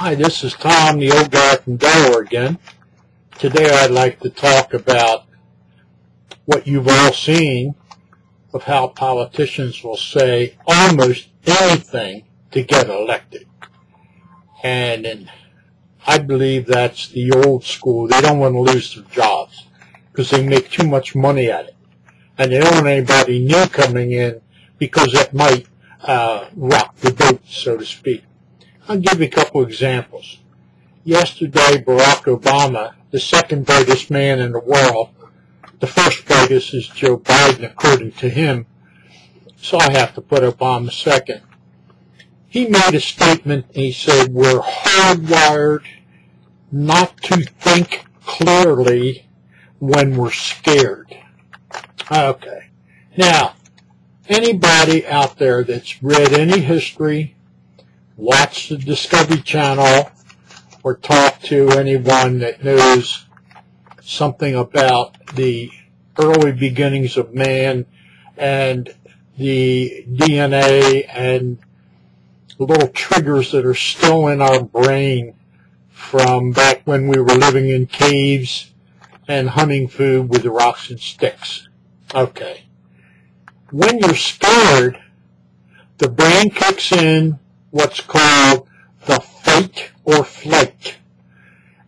Hi, this is Tom, the old guy from Delaware again. Today I'd like to talk about what you've all seen of how politicians will say almost anything to get elected. And I believe that's the old school. They don't want to lose their jobs because they make too much money at it. And they don't want anybody new coming in because it might rock the boat, so to speak. I'll give you a couple examples. Yesterday, Barack Obama, the second brightest man in the world, the first brightest is Joe Biden, according to him, so I have to put Obama second. He made a statement, and he said, we're hardwired not to think clearly when we're scared. Okay. Now, anybody out there that's read any history, watched the Discovery Channel, or talked to anyone that knows something about the early beginnings of man and the DNA and little triggers that are still in our brain from back when we were living in caves and hunting food with rocks and sticks. Okay. When you're scared, the brain kicks in what's called the fight or flight.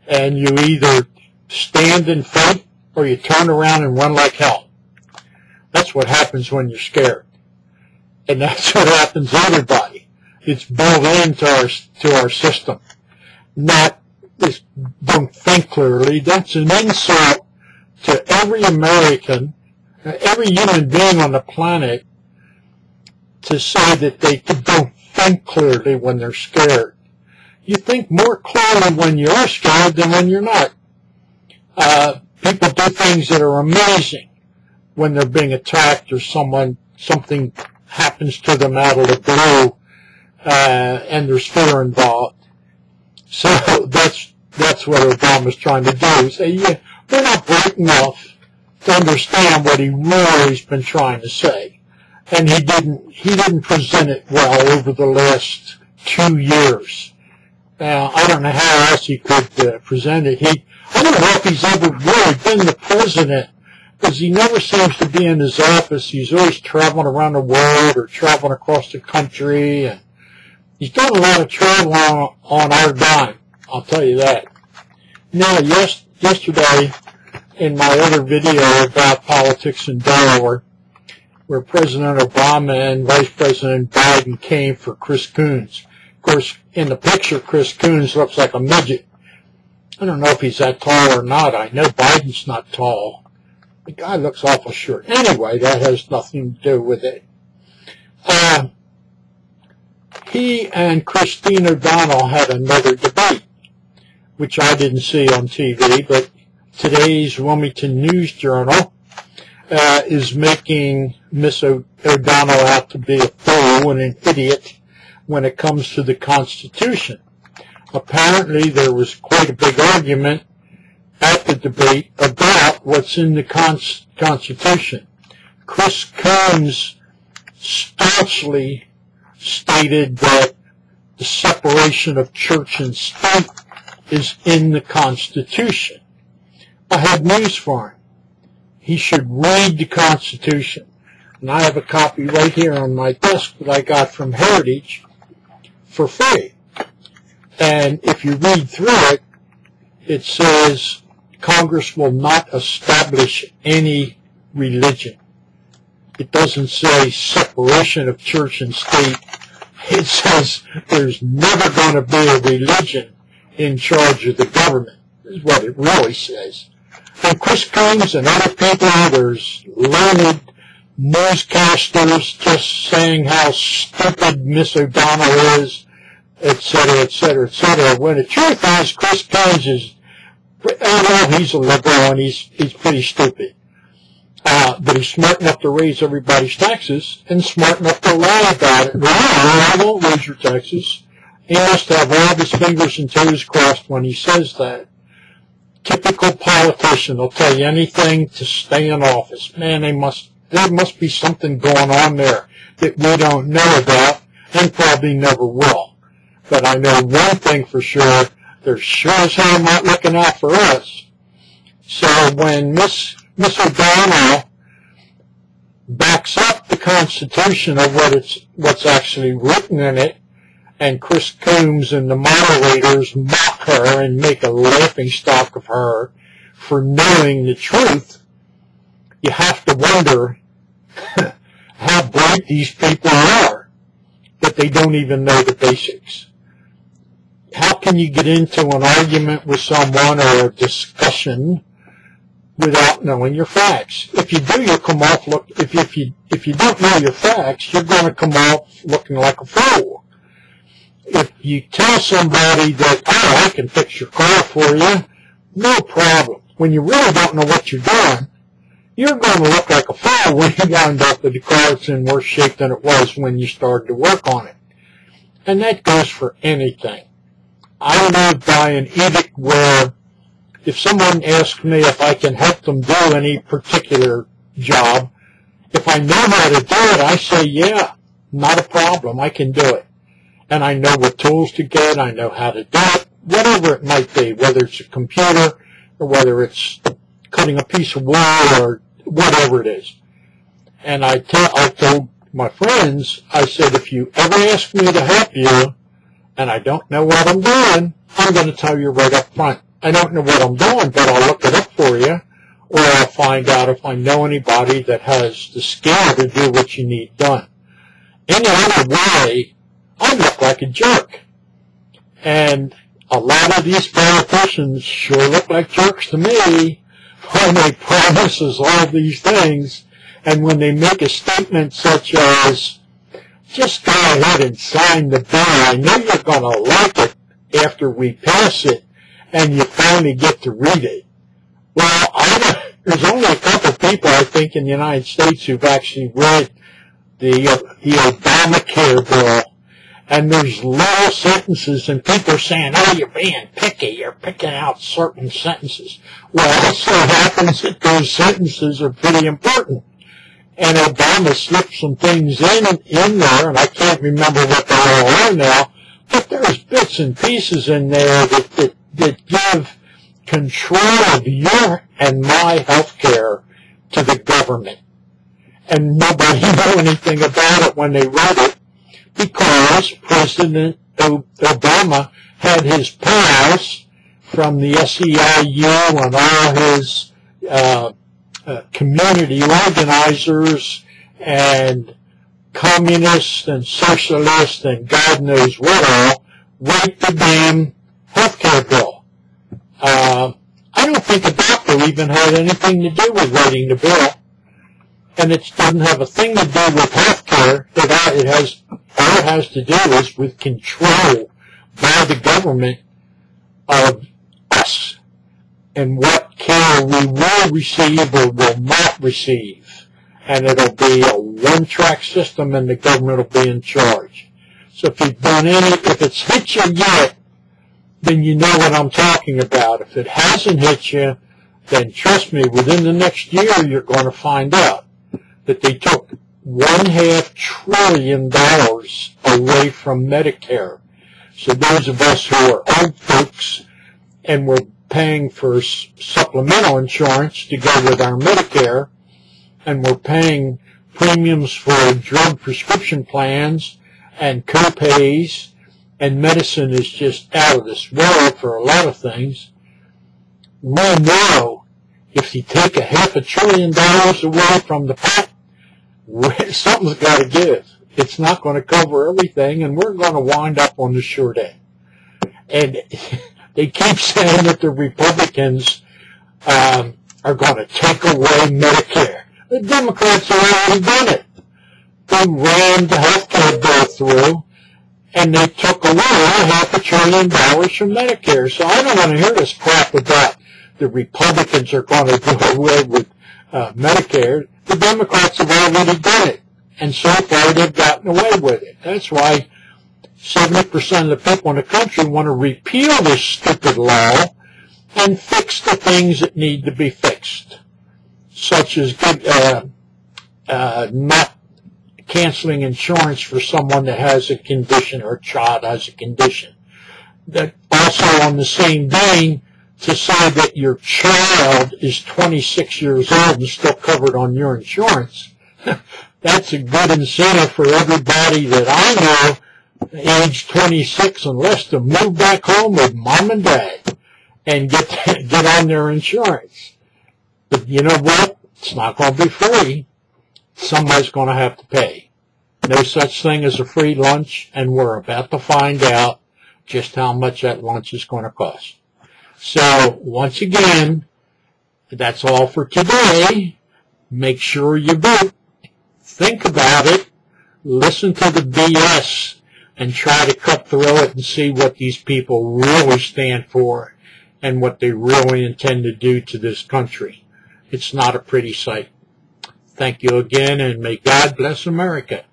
And you either stand and fight or you turn around and run like hell. That's what happens when you're scared. And that's what happens to everybody. It's built into our system. Not this don't think clearly. That's an insult to every American, every human being on the planet, to say that they don't think clearly when they're scared. You think more clearly when you're scared than when you're not. People do things that are amazing when they're being attacked or something happens to them out of the blue, and there's fear involved. So that's what Obama's trying to do. Say, yeah, we're not bright enough to understand what he really's been trying to say. And he didn't present it well over the last 2 years. Now, I don't know how else he could present it. I don't know if he's ever really been the president, because he never seems to be in his office. He's always traveling around the world or traveling across the country, and he's done a lot of traveling on our dime, I'll tell you that. Now, yesterday, in my other video about politics in Delaware, where President Obama and Vice President Biden came for Chris Coons. Of course, in the picture, Chris Coons looks like a midget. I don't know if he's that tall or not. I know Biden's not tall. The guy looks awful short. Anyway, that has nothing to do with it. He and Christine O'Donnell had another debate, which I didn't see on TV, but today's Wilmington News Journal is making Miss O'Donnell out to be a fool and an idiot when it comes to the Constitution. Apparently, there was quite a big argument at the debate about what's in the Constitution. Chris Coons staunchly stated that the separation of church and state is in the Constitution. I have news for him. He should read the Constitution. And I have a copy right here on my desk that I got from Heritage for free. And if you read through it, it says Congress will not establish any religion. It doesn't say separation of church and state. It says there's never going to be a religion in charge of the government, is what it really says. And Chris Coons and other people, there's learned newscasters just saying how stupid Miss O'Donnell is, etc., etc., etc. When the truth is, Chris Coons is, well, he's a liberal and he's pretty stupid. But he's smart enough to raise everybody's taxes and smart enough to lie about it. Well, I won't raise your taxes. He must have all of his fingers and toes crossed when he says that. Typical politician will tell you anything to stay in office. Man, there must be something going on there that we don't know about and probably never will. But I know one thing for sure, they're sure as hell not looking out for us. So when Miss O'Donnell backs up the Constitution of what's actually written in it, and Chris Combs and the moderators mock her and make a laughingstock of her for knowing the truth, you have to wonder how bright these people are, that they don't even know the basics. How can you get into an argument with someone or a discussion without knowing your facts? If you do, you'll come off if you don't know your facts, you're going to come off looking like a fool. If you tell somebody that, oh, I can fix your car for you, no problem. When you really don't know what you're doing, you're going to look like a fool when you wind up with the car that's in worse shape than it was when you started to work on it. And that goes for anything. I live by an edict where if someone asks me if I can help them do any particular job, if I know how to do it, I say, yeah, not a problem, I can do it. And I know what tools to get, I know how to do it, whatever it might be, whether it's a computer or whether it's cutting a piece of wood or whatever it is. And I told my friends, I said, if you ever ask me to help you and I don't know what I'm doing, I'm going to tell you right up front. I don't know what I'm doing, but I'll look it up for you, or I'll find out if I know anybody that has the skill to do what you need done. Any other way, I look like a jerk. And a lot of these politicians sure look like jerks to me when they promise us all these things, and when they make a statement such as, just go ahead and sign the bill, I know you're going to like it after we pass it, and you finally get to read it. Well, there's only a couple people, I think, in the United States who've actually read the Obamacare bill. And there's little sentences, and people are saying, oh, you're being picky, you're picking out certain sentences. Well, it so happens that those sentences are pretty important. And Obama slipped some things in there, and I can't remember what they all are now, but there's bits and pieces in there that give control of your and my health care to the government. And nobody knew anything about it when they read it, because President Obama had his pals from the SEIU and all his community organizers and communists and socialists and God knows what all write the damn healthcare bill. I don't think a doctor even had anything to do with writing the bill, and it doesn't have a thing to do with healthcare. All it has to do is with control by the government of us and what care we will receive or will not receive. And it'll be a one-track system, and the government will be in charge. So if it's hit you yet, then you know what I'm talking about. If it hasn't hit you, then trust me, within the next year you're going to find out that they took $1.5 trillion away from Medicare. So those of us who are old folks and we're paying for supplemental insurance to go with our Medicare, and we're paying premiums for drug prescription plans and co-pays, and medicine is just out of this world for a lot of things, we know if you take $500 billion away from the pot, something's got to give. It's not going to cover everything, and we're going to wind up on the short end. And they keep saying that the Republicans are going to take away Medicare. The Democrats have already done it. They ran the health care bill through, and they took away $500 billion from Medicare. So I don't want to hear this crap about the Republicans are going to do away with Medicare. The Democrats have already done it, and so far they've gotten away with it. That's why 70% of the people in the country want to repeal this stupid law and fix the things that need to be fixed, such as canceling canceling insurance for someone that has a condition or a child has a condition. That also on the same vein, to say that your child is 26 years old and still covered on your insurance, that's a good incentive for everybody that I know, age 26 and less, to move back home with mom and dad and get on their insurance. But you know what? It's not going to be free. Somebody's going to have to pay. No such thing as a free lunch, and we're about to find out just how much that lunch is going to cost. So, once again, that's all for today. Make sure you vote. Think about it. Listen to the BS and try to cut through it and see what these people really stand for and what they really intend to do to this country. It's not a pretty sight. Thank you again, and may God bless America.